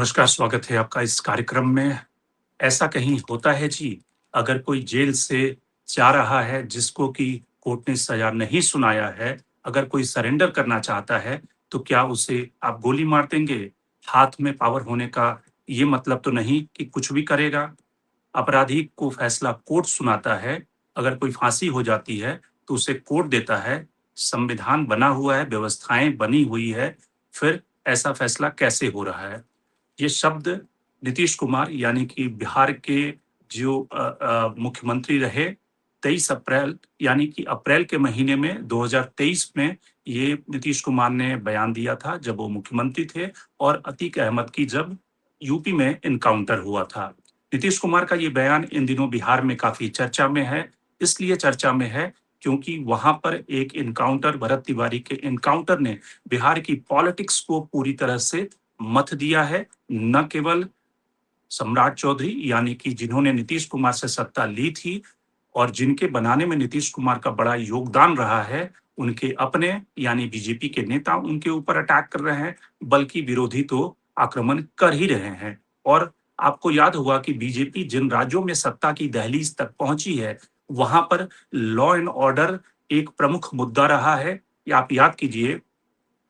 नमस्कार, स्वागत है आपका इस कार्यक्रम में। ऐसा कहीं होता है जी, अगर कोई जेल से जा रहा है जिसको कि कोर्ट ने सज़ा नहीं सुनाया है, अगर कोई सरेंडर करना चाहता है, तो क्या उसे आप गोली मार देंगे? हाथ में पावर होने का ये मतलब तो नहीं कि कुछ भी करेगा। अपराधी को फैसला कोर्ट सुनाता है, अगर कोई फांसी हो जाती है, तो उसे कोर्ट देता है। संविधान बना हुआ है, व्यवस्थाएँ बनी हुई है, फिर ऐसा फैसला कैसे हो रहा है? ये शब्द नीतीश कुमार यानी कि बिहार के जो मुख्यमंत्री रहे 23 अप्रैल यानी कि अप्रैल के महीने में 2023 में ये नीतीश कुमार ने बयान दिया था जब वो मुख्यमंत्री थे और अतीक अहमद की जब यूपी में एनकाउंटर हुआ था। नीतीश कुमार का ये बयान इन दिनों बिहार में काफ़ी चर्चा में है, इसलिए चर्चा में है क्योंकि वहाँ पर एक एनकाउंटर भरत तिवारी के एनकाउंटर ने बिहार की पॉलिटिक्स को पूरी तरह से मथ दिया है। न केवल सम्राट चौधरी यानी कि जिन्होंने नीतीश कुमार से सत्ता ली थी और जिनके बनाने में नीतीश कुमार का बड़ा योगदान रहा है, उनके अपने यानी बीजेपी के नेता उनके ऊपर अटैक कर रहे हैं, बल्कि विरोधी तो आक्रमण कर ही रहे हैं। और आपको याद होगा कि बीजेपी जिन राज्यों में सत्ता की दहलीज तक पहुंची है, वहां पर लॉ एंड ऑर्डर एक प्रमुख मुद्दा रहा है। या आप याद कीजिए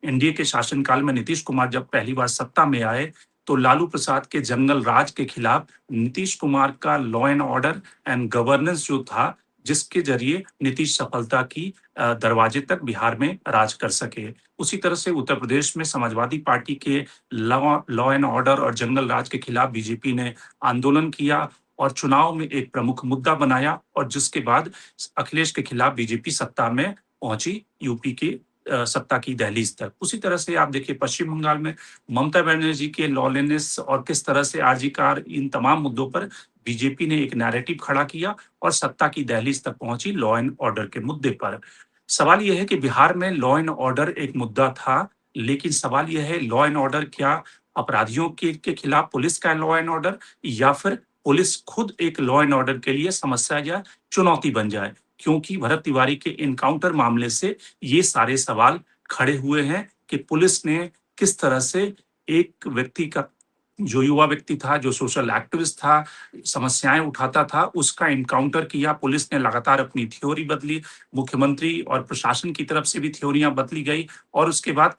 एनडीए के शासनकाल में नीतीश कुमार जब पहली बार सत्ता में आए, तो लालू प्रसाद के जंगल राज के खिलाफ नीतीश कुमार का law and order and governance जो था, जिसके ज़रिए नीतीश सफलता की दरवाजे तक बिहार में राज कर सके। उसी तरह से उत्तर प्रदेश में समाजवादी पार्टी के लॉ लॉ एंड ऑर्डर और जंगल राज के खिलाफ बीजेपी ने आंदोलन किया और चुनाव में एक प्रमुख मुद्दा बनाया और जिसके बाद अखिलेश के खिलाफ बीजेपी सत्ता में पहुंची यूपी की सत्ता की दहलीज तक। उसी तरह से आप देखिए पश्चिम बंगाल में ममता बनर्जी के लॉलेनेस और किस तरह से आरजी कार इन तमाम मुद्दों पर बीजेपी ने एक नैरेटिव खड़ा किया और सत्ता की दहलीज तक पहुंची लॉ एंड ऑर्डर के मुद्दे पर। सवाल यह है कि बिहार में लॉ एंड ऑर्डर एक मुद्दा था, लेकिन सवाल यह है लॉ एंड ऑर्डर क्या अपराधियों के खिलाफ पुलिस का लॉ एंड ऑर्डर या फिर पुलिस खुद एक लॉ एंड ऑर्डर के लिए समस्या या चुनौती बन जाए? क्योंकि भरत तिवारी के एनकाउंटर मामले से ये सारे सवाल खड़े हुए हैं कि पुलिस ने किस तरह से एक व्यक्ति का जो युवा व्यक्ति था, जो सोशल एक्टिविस्ट था, समस्याएँ उठाता था, उसका एनकाउंटर किया। पुलिस ने लगातार अपनी थ्योरी बदली, मुख्यमंत्री और प्रशासन की तरफ से भी थ्योरियाँ बदली गई और उसके बाद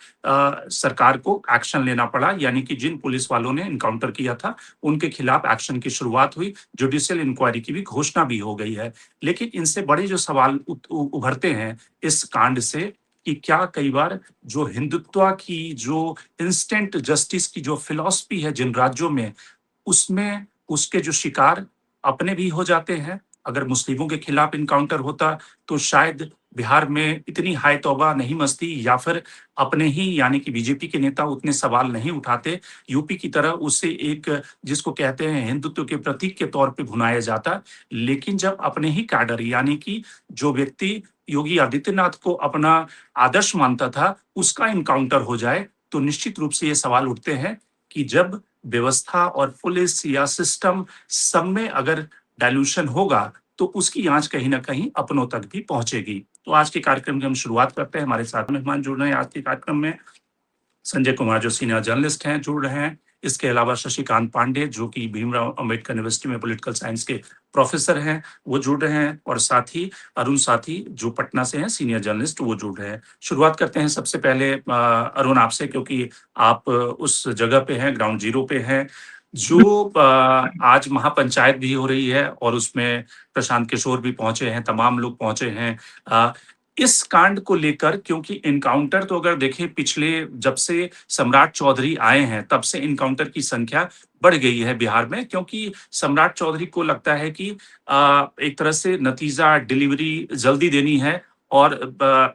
सरकार को एक्शन लेना पड़ा। यानी कि जिन पुलिस वालों ने एनकाउंटर किया था, उनके खिलाफ एक्शन की शुरुआत हुई, जुडिशियल इंक्वायरी की भी घोषणा भी हो गई है। लेकिन इनसे बड़े जो सवाल उभरते हैं इस कांड से कि क्या कई बार जो हिंदुत्व की जो इंस्टेंट जस्टिस की जो फिलॉसफी है जिन राज्यों में, उसमें उसके जो शिकार अपने भी हो जाते हैं। अगर मुस्लिमों के खिलाफ एनकाउंटर होता, तो शायद बिहार में इतनी हाय तौबा नहीं मचती या फिर अपने ही यानी कि बीजेपी के नेता उतने सवाल नहीं उठाते। यूपी की तरह उसे एक जिसको कहते हैं हिंदुत्व के प्रतीक के तौर पे भुनाया जाता। लेकिन जब अपने ही कैडर यानी कि जो व्यक्ति योगी आदित्यनाथ को अपना आदर्श मानता था, उसका एनकाउंटर हो जाए, तो निश्चित रूप से ये सवाल उठते हैं कि जब व्यवस्था और पुलिस या सिस्टम सब में अगर डाइल्यूशन होगा, तो उसकी आँच कहीं न कहीं अपनों तक भी पहुँचेगी। तो आज के कार्यक्रम की हम शुरुआत करते हैं। हमारे साथ मेहमान जुड़ रहे हैं आज के कार्यक्रम में। संजय कुमार जो सीनियर जर्नलिस्ट हैं, जुड़ रहे हैं। इसके अलावा शशिकांत पांडे जो कि भीमराव अंबेडकर यूनिवर्सिटी में पॉलिटिकल साइंस के प्रोफेसर हैं, वो जुड़ रहे हैं और साथ ही अरुण साथी जो पटना से हैं, सीनियर जर्नलिस्ट वो जुड़ रहे हैं। शुरुआत करते हैं सबसे पहले अरुण आपसे क्योंकि आप उस जगह पे हैं, ग्राउंड ज़ीरो पे हैं, जो आज महापंचायत भी हो रही है और उसमें प्रशांत किशोर भी पहुँचे हैं, तमाम लोग पहुँचे हैं। इस कांड को लेकर क्योंकि एनकाउंटर तो अगर देखें पिछले जब से सम्राट चौधरी आए हैं, तब से एनकाउंटर की संख्या बढ़ गई है बिहार में क्योंकि सम्राट चौधरी को लगता है कि एक तरह से नतीजा डिलीवरी जल्दी देनी है और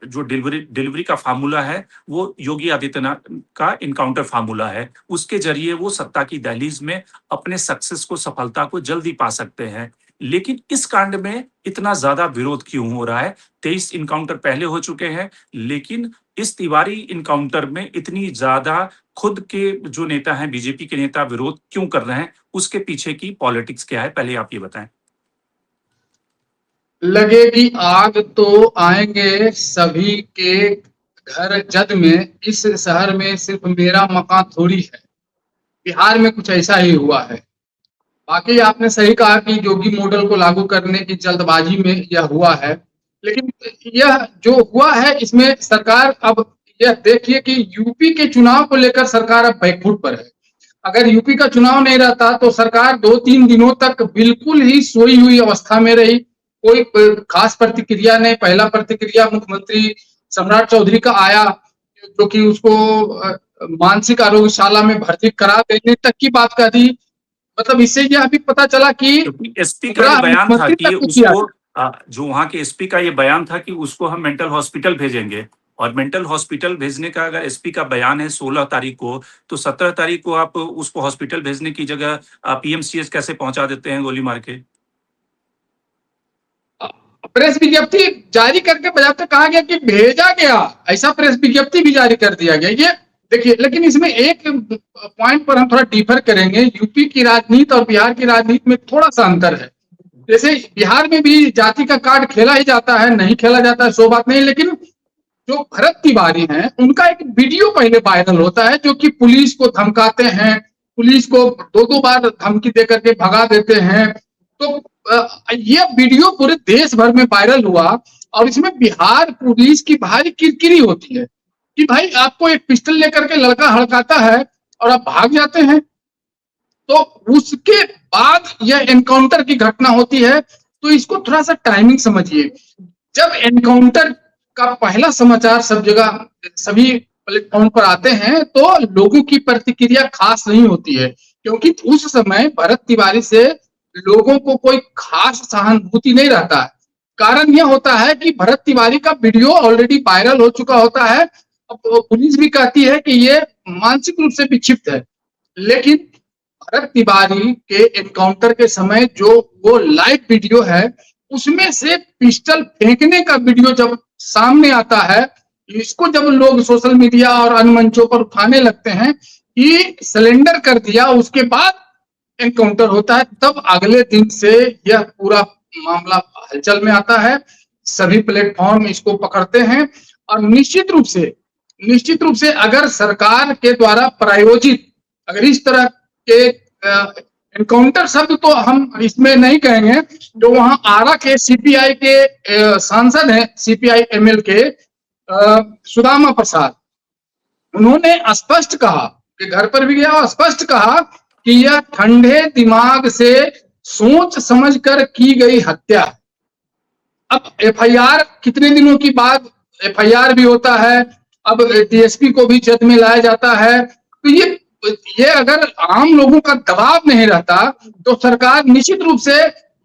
जो डिलीवरी का फ़ॉर्मूला है, वो योगी आदित्यनाथ का एनकाउंटर फ़ॉर्मूला है। उसके ज़रिए वो सत्ता की दहलीज़ में अपने सक्सेस को, सफलता को जल्दी पा सकते हैं। लेकिन इस कांड में इतना ज़्यादा विरोध क्यों हो रहा है? 23 एनकाउंटर पहले हो चुके हैं, लेकिन इस तिवारी एनकाउंटर में इतनी ज़्यादा खुद के जो नेता हैं, बीजेपी के नेता विरोध क्यों कर रहे हैं? उसके पीछे की पॉलिटिक्स क्या है? पहले आप ये बताएँ। लगेगी आग तो आएंगे सभी के घर जद में, इस शहर में सिर्फ मेरा मकान थोड़ी है। बिहार में कुछ ऐसा ही हुआ है। बाकी आपने सही कहा कि योगी मॉडल को लागू करने की जल्दबाजी में यह हुआ है, लेकिन यह जो हुआ है इसमें सरकार अब यह देखिए कि यूपी के चुनाव को लेकर सरकार अब बैकफुट पर है। अगर यूपी का चुनाव नहीं रहता तो सरकार 2-3 दिनों तक बिल्कुल ही सोई हुई अवस्था में रही। कोई खास प्रतिक्रिया नहीं। पहला प्रतिक्रिया मुख्यमंत्री सम्राट चौधरी का आया, जो कि उसको मानसिक आरोग्यशाला में भर्ती करा देने तक की बात कह दी। मतलब इससे यह भी पता चला कि क्योंकि एसपी का ये बुरा बयान था मुख्यमंत्री कि तक को किया उसको जो वहां के एसपी का ये बयान था कि उसको हम मेंटल हॉस्पिटल भेजेंगे, और मेंटल हॉस्पिटल भेजने का अगर एसपी का बयान है 16 तारीख को, तो 17 तारीख को आप उसको हॉस्पिटल भेजने की जगह पीएमसीएच कैसे पहुंचा देते हैं गोली मार के? प्रेस विज्ञप्ति जारी करके बजाते कहा गया कि भेजा गया, ऐसा प्रेस विज्ञप्ति भी जारी कर दिया गया। ये देखिए, लेकिन इसमें एक पॉइंट पर हम थोड़ा डिफर करेंगे। यूपी की राजनीति और बिहार की राजनीति में थोड़ा सा अंतर है। जैसे बिहार में भी जाति का कार्ड खेला ही जाता है, नहीं खेला जाता है सो बात नहीं, लेकिन जो भरत तिवारी हैं उनका एक वीडियो पहले वायरल होता है जो कि पुलिस को धमकाते हैं, पुलिस को 2-2 बार धमकी दे करके भगा देते हैं। तो ये वीडियो पूरे देश भर में वायरल हुआ, और इसमें बिहार पुलिस की भारी किरकिरी होती है कि भाई आपको एक पिस्टल लेकर के लड़का हड़काता है और आप भाग जाते हैं। तो उसके बाद यह एनकाउंटर की घटना होती है। तो इसको थोड़ा सा टाइमिंग समझिए। जब एनकाउंटर का पहला समाचार सब जगह सभी प्लेटफॉर्म पर आते हैं तो लोगों की प्रतिक्रिया खास नहीं होती है, क्योंकि उस समय भरत तिवारी से लोगों को कोई खास सहानुभूति नहीं रहता है। कारण यह होता है कि भरत तिवारी का वीडियो ऑलरेडी वायरल हो चुका होता है। अब पुलिस भी कहती है कि ये मानसिक रूप से विक्षिप्त है, लेकिन भरत तिवारी के एनकाउंटर के समय जो वो लाइव वीडियो है उसमें से पिस्टल फेंकने का वीडियो जब सामने आता है, इसको जब लोग सोशल मीडिया और अन्य मंचों पर उठाने लगते हैं कि सिलेंडर कर दिया, उसके बाद एनकाउंटर होता है, तब अगले दिन से यह पूरा मामला हलचल में आता है। सभी प्लेटफॉर्म इसको पकड़ते हैं, और निश्चित रूप से अगर सरकार के द्वारा प्रायोजित अगर इस तरह के एनकाउंटर शब्द तो हम इसमें नहीं कहेंगे, जो वहां आरा के सीपीआई के सांसद हैं, सीपीआई एमएल के सुदामा प्रसाद, उन्होंने स्पष्ट कहा कि घर पर भी गया और स्पष्ट कहा कि यह ठंडे दिमाग से सोच समझकर की गई हत्या। अब एफआईआर कितने दिनों की बाद एफआईआर भी होता है, अब डीएसपी को भी जद में लाया जाता है। तो ये अगर आम लोगों का दबाव नहीं रहता तो सरकार निश्चित रूप से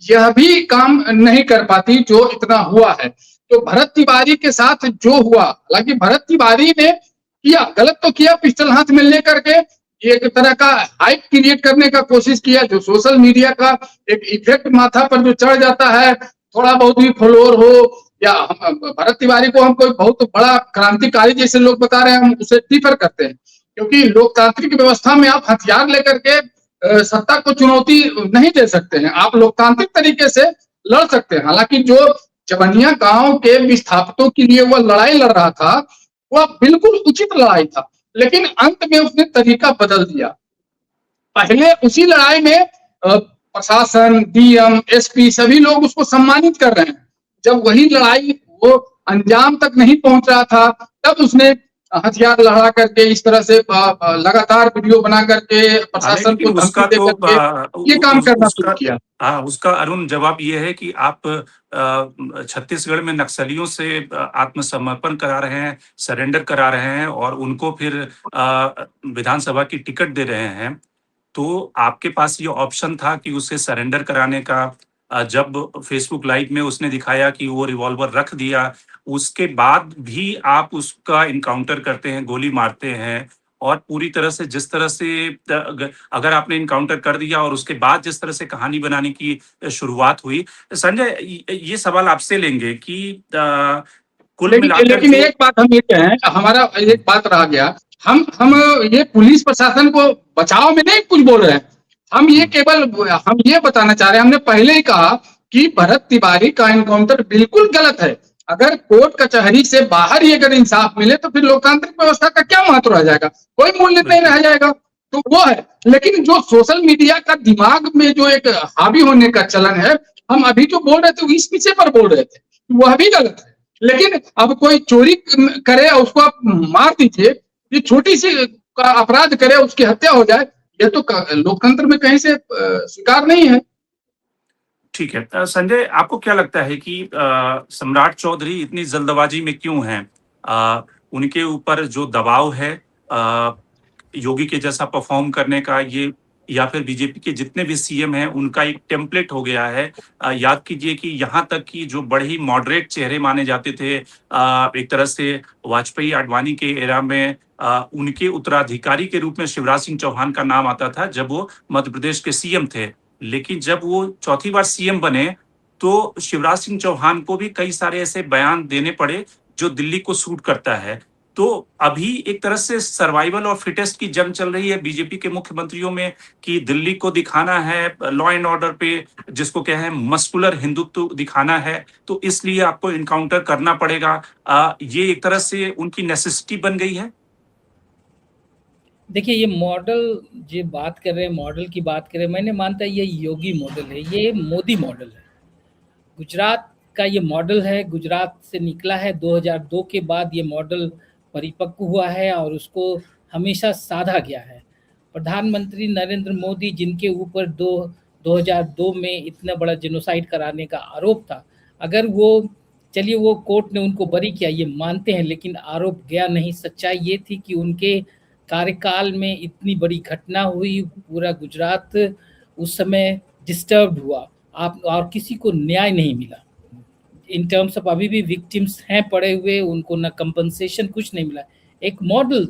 यह भी काम नहीं कर पाती जो इतना हुआ है। तो भरत तिवारी के साथ जो हुआ, हालांकि भरत तिवारी ने किया, गलत तो किया, पिस्टल हाथ में लेकर के एक तरह का हाइप क्रिएट करने का कोशिश किया, जो सोशल मीडिया का एक इफेक्ट माथा पर जो चढ़ जाता है, थोड़ा बहुत भी फॉलोअर हो, या भरत तिवारी को हम कोई बहुत बड़ा क्रांतिकारी जैसे लोग बता रहे हैं, हम उसे डिफर करते हैं, क्योंकि लोकतांत्रिक व्यवस्था में आप हथियार लेकर के सत्ता को चुनौती नहीं दे सकते हैं। आप लोकतांत्रिक तरीके से लड़ सकते हैं। हालांकि जो चवनिया गांव के विस्थापितों के लिए वह लड़ाई लड़ रहा था, वह बिल्कुल उचित लड़ाई था, लेकिन अंत में उसने तरीका बदल दिया। पहले उसी लड़ाई में प्रशासन, डीएम, एसपी सभी लोग उसको सम्मानित कर रहे हैं। जब वही लड़ाई वो अंजाम तक नहीं पहुंच रहा था, तब उसने हथियार लड़ा करके इस तरह से लगातार वीडियो बना करके प्रशासन को धमकी दे करके ये काम करना शुरू किया। हाँ, उसका अरुण जवाब ये है कि आप छत्तीसगढ़ में नक्सलियों से आत्मसमर्पण करा रहे हैं, सरेंडर करा रहे हैं, और उनको फिर विधानसभा की टिकट दे रहे हैं। तो आपके पास ये ऑप्शन था कि उसे सरेंडर कराने का। जब फेसबुक लाइव में उसने दिखाया कि वो रिवॉल्वर रख दिया, उसके बाद भी आप उसका इनकाउंटर करते हैं, गोली मारते हैं, और पूरी तरह से जिस तरह से अगर आपने इनकाउंटर कर दिया और उसके बाद जिस तरह से कहानी बनाने की शुरुआत हुई। संजय, ये सवाल आपसे लेंगे कि कुल मिलाकर लेकिन एक बात हम ये कहें, हमारा एक बात रह गया, हम ये पुलिस प्रशासन को बचाव में नहीं कुछ बोल रहे हैं, हम ये बताना चाह रहे हैं। हमने पहले ही कहा कि भरत तिवारी का एनकाउंटर बिल्कुल गलत है। अगर कोर्ट कचहरी से बाहर ही अगर इंसाफ मिले तो फिर लोकतांत्रिक व्यवस्था का क्या महत्व रह जाएगा, कोई मूल्य नहीं रह जाएगा। तो वो है। लेकिन जो सोशल मीडिया का दिमाग में जो एक हावी होने का चलन है, हम अभी जो बोल रहे थे वो इस पीछे पर बोल रहे थे, वह भी गलत है। लेकिन अब कोई चोरी करे और उसको आप मार दीजिए, ये छोटी सी का अपराध करे उसकी हत्या हो जाए, ये तो लोकतंत्र में कहीं से स्वीकार नहीं है। ठीक है। संजय, आपको क्या लगता है कि सम्राट चौधरी इतनी जल्दबाजी में क्यों हैं? उनके ऊपर जो दबाव है योगी के जैसा परफॉर्म करने का, ये या फिर बीजेपी के जितने भी सीएम हैं उनका एक टेम्पलेट हो गया है। याद कीजिए कि यहाँ तक कि जो बड़े ही मॉडरेट चेहरे माने जाते थे, एक तरह से वाजपेयी आडवाणी के एरा में उनके उत्तराधिकारी के रूप में शिवराज सिंह चौहान का नाम आता था जब वो मध्य प्रदेश के सीएम थे। लेकिन जब वो चौथी बार सीएम बने तो शिवराज सिंह चौहान को भी कई सारे ऐसे बयान देने पड़े जो दिल्ली को सूट करता है। तो अभी एक तरह से सर्वाइवल और फिटेस्ट की जंग चल रही है बीजेपी के मुख्यमंत्रियों में कि दिल्ली को दिखाना है लॉ एंड ऑर्डर पे, जिसको क्या है मस्कुलर हिंदुत्व दिखाना है, तो इसलिए आपको इनकाउंटर करना पड़ेगा। ये एक तरह से उनकी नेसेसिटी बन गई है। देखिए, ये मॉडल जो बात कर रहे हैं, मॉडल की बात कर रहे हैं, मैंने मानता है ये योगी मॉडल है, ये मोदी मॉडल है। गुजरात का ये मॉडल है, गुजरात से निकला है 2002 के बाद ये मॉडल परिपक्व हुआ है और उसको हमेशा साधा गया है। प्रधानमंत्री नरेंद्र मोदी जिनके ऊपर 2002 में इतना बड़ा जेनोसाइड कराने का आरोप था, अगर वो चलिए वो कोर्ट ने उनको बरी किया ये मानते हैं, लेकिन आरोप गया नहीं। सच्चाई ये थी कि उनके कार्यकाल में इतनी बड़ी घटना हुई, पूरा गुजरात उस समय डिस्टर्ब हुआ, आप और किसी को न्याय नहीं मिला। इन टर्म्स ऑफ अभी भी विक्टिम्स हैं पड़े हुए, उनको न कंपनसेशन कुछ नहीं मिला। एक मॉडल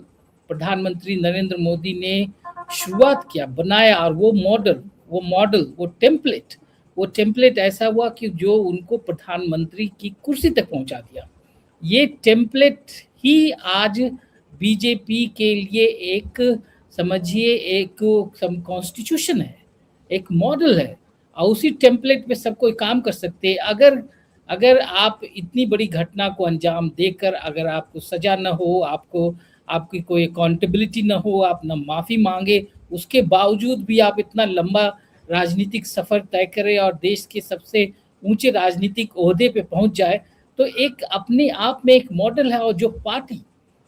प्रधानमंत्री नरेंद्र मोदी ने शुरुआत किया, बनाया, और वो मॉडल वो टेम्पलेट ऐसा हुआ कि जो उनको प्रधानमंत्री की कुर्सी तक पहुंचा दिया। ये टेम्पलेट ही आज बीजेपी के लिए एक समझिए एक कॉन्स्टिट्यूशन है, एक मॉडल है, और उसी टेम्पलेट पे सब कोई काम कर सकते हैं। अगर आप इतनी बड़ी घटना को अंजाम देकर अगर आपको सजा न हो, आपकी कोई अकाउंटेबिलिटी न हो, आप न माफ़ी मांगे, उसके बावजूद भी आप इतना लंबा राजनीतिक सफ़र तय करें और देश के सबसे ऊंचे राजनीतिक ओहदे पे पहुंच जाए, तो एक अपने आप में एक मॉडल है। और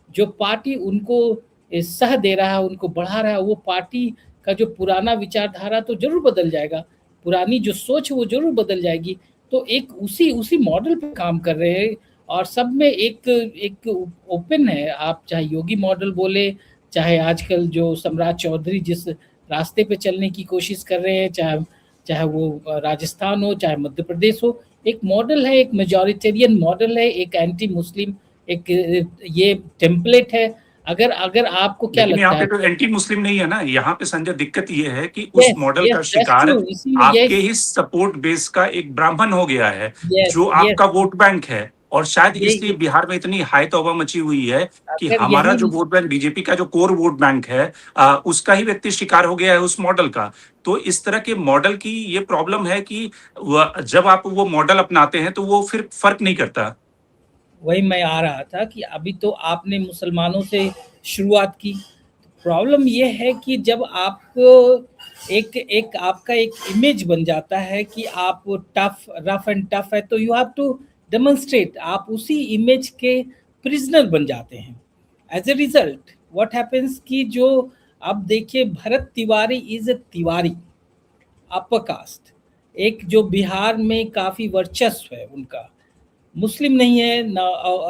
जो पार्टी उनको सह दे रहा है, उनको बढ़ा रहा है, वो पार्टी का जो पुराना विचारधारा तो जरूर बदल जाएगा, पुरानी जो सोच है वो जरूर बदल जाएगी। तो एक उसी मॉडल पे काम कर रहे हैं और सब में एक ओपन है। आप चाहे योगी मॉडल बोले, चाहे आजकल जो सम्राट चौधरी जिस रास्ते पे चलने की कोशिश कर रहे हैं, चाहे वो राजस्थान हो, चाहे मध्य प्रदेश हो, एक मॉडल है, एक मेजॉरिटेरियन मॉडल है, एक एंटी मुस्लिम एक ये टेम्पलेट है। अगर आपको क्या लगता है, यहाँ पे तो एंटी मुस्लिम नहीं है ना। यहाँ पे संजय दिक्कत ये है कि उस मॉडल का शिकार आपके ही सपोर्ट बेस का एक ब्राह्मण हो गया है, जो आपका वोट बैंक है। और शायद इसलिए बिहार में इतनी हाई तौबा मची हुई है कि हमारा जो वोट बैंक, बीजेपी का जो कोर वोट बैंक है, उसका ही व्यक्ति शिकार हो गया है उस मॉडल का। तो इस तरह के मॉडल की ये प्रॉब्लम है कि जब आप वो मॉडल अपनाते हैं तो वो फिर फर्क नहीं करता। वही मैं आ रहा था कि अभी तो आपने मुसलमानों से शुरुआत की। प्रॉब्लम ये है कि जब आपको एक आपका एक इमेज बन जाता है कि आप रफ एंड टफ है, तो यू हैव टू डेमोन्स्ट्रेट, आप उसी इमेज के प्रिजनर बन जाते हैं। As a result what happens कि जो अब देखिए, Bharat Tiwari is a Tiwari, upper caste, एक जो बिहार में काफ़ी वर्चस्व है उनका, मुस्लिम नहीं है, ना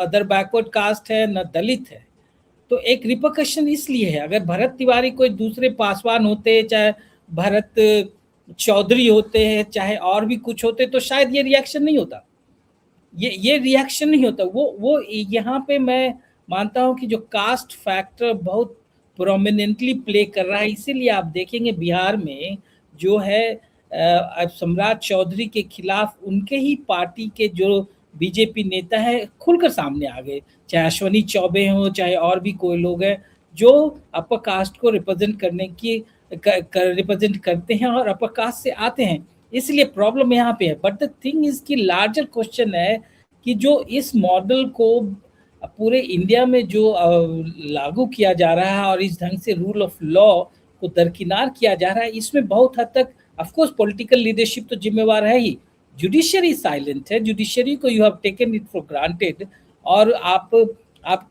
अदर बैकवर्ड कास्ट है, ना दलित है। तो एक रिपरकशन इसलिए है। अगर भरत तिवारी कोई दूसरे पासवान होते, चाहे भरत चौधरी होते हैं, चाहे और भी कुछ होते, तो शायद ये रिएक्शन नहीं होता, ये रिएक्शन नहीं होता। वो यहाँ पे मैं मानता हूँ कि जो कास्ट फैक्टर बहुत प्रोमिनेंटली प्ले कर रहा है। इसीलिए आप देखेंगे बिहार में जो है अब सम्राट चौधरी के खिलाफ उनके ही पार्टी के जो बीजेपी नेता है खुलकर सामने आ गए, चाहे अश्वनी चौबे हो, चाहे और भी कोई लोग हैं जो अपर कास्ट को रिप्रेजेंट करते हैं और अपर कास्ट से आते हैं। इसलिए प्रॉब्लम यहाँ पे है। बट द थिंग इज कि लार्जर क्वेश्चन है कि जो इस मॉडल को पूरे इंडिया में जो लागू किया जा रहा है और इस ढंग से रूल ऑफ लॉ को दरकिनार किया जा रहा है, इसमें बहुत हद तक ऑफ कोर्स पॉलिटिकल लीडरशिप तो जिम्मेवार है ही। जुडिशरी साइलेंट है, जुडिशरी को you have taken it for granted, और आप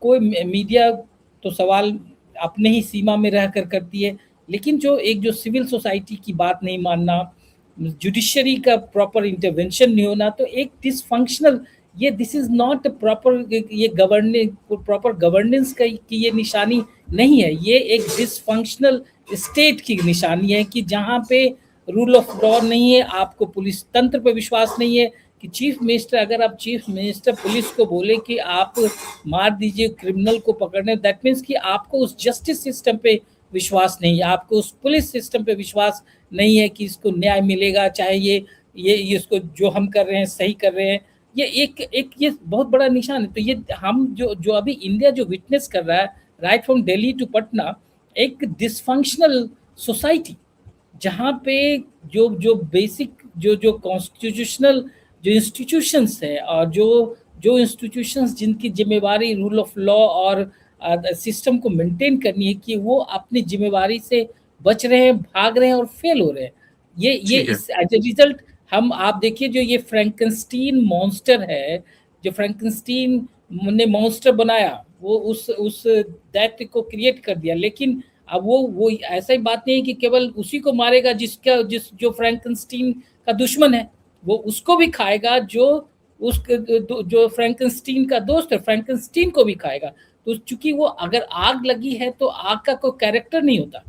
कोई मीडिया तो सवाल अपने ही सीमा में रह कर करती है, लेकिन जो सिविल सोसाइटी की बात नहीं मानना, जुडिशरी का प्रॉपर इंटरवेंशन नहीं होना, तो एक डिसफंक्शनल, ये दिस इज नॉट प्रॉपर, ये प्रॉपर गवर्नेंस की ये निशानी नहीं है, ये एक डिसफंक्शनल स्टेट की निशानी है कि जहाँ पे रूल ऑफ लॉ नहीं है, आपको पुलिस तंत्र पे विश्वास नहीं है कि चीफ मिनिस्टर, अगर आप चीफ मिनिस्टर पुलिस को बोले कि आप मार दीजिए क्रिमिनल को पकड़ने, दैट मीन्स कि आपको उस जस्टिस सिस्टम पे विश्वास नहीं है, आपको उस पुलिस सिस्टम पे विश्वास नहीं है कि इसको न्याय मिलेगा, चाहे ये इसको जो हम कर रहे हैं सही कर रहे हैं। ये एक ये बहुत बड़ा निशान है। तो ये हम जो अभी इंडिया जो विटनेस कर रहा है, right from Delhi to Patna, एक डिसफंक्शनल सोसाइटी, जहाँ पे जो बेसिक जो कॉन्स्टिट्यूशनल जो इंस्टीट्यूशंस है, और जो इंस्टीट्यूशंस जिनकी जिम्मेवारी रूल ऑफ लॉ और सिस्टम को मेंटेन करनी है, कि वो अपनी जिम्मेवारी से बच रहे हैं, भाग रहे हैं और फेल हो रहे हैं। ये इस एज ए रिजल्ट आप देखिए, जो ये फ्रैंकेनस्टीन मॉन्स्टर है, जो फ्रैंकेनस्टीन ने मॉन्स्टर बनाया, वो उस दैत्य को क्रिएट कर दिया, लेकिन अब वो ऐसा ही बात नहीं है कि केवल उसी को मारेगा जो फ्रैंकेनस्टीन का दुश्मन है, वो उसको भी खाएगा, जो फ्रैंकेनस्टीन का दोस्त है, फ्रैंकेनस्टीन को भी खाएगा। तो चूंकि वो अगर आग लगी है तो आग का कोई कैरेक्टर नहीं होता,